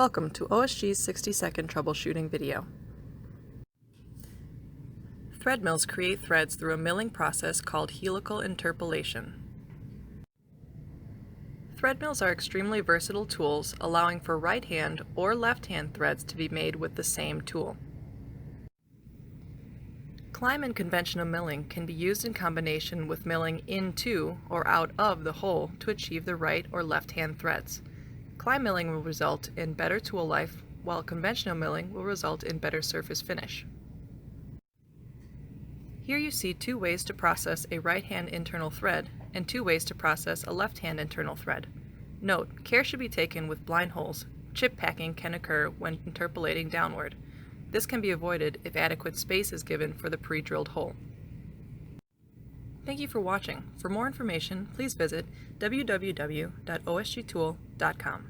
Welcome to OSG's 60-second troubleshooting video. Thread mills create threads through a milling process called helical interpolation. Thread mills are extremely versatile tools, allowing for right-hand or left-hand threads to be made with the same tool. Climb and conventional milling can be used in combination with milling into or out of the hole to achieve the right or left-hand threads. Climb milling will result in better tool life, while conventional milling will result in better surface finish. Here you see two ways to process a right-hand internal thread and two ways to process a left-hand internal thread. Note, care should be taken with blind holes. Chip packing can occur when interpolating downward. This can be avoided if adequate space is given for the pre-drilled hole. Thank you for watching. For more information, please visit www.osgtool.com.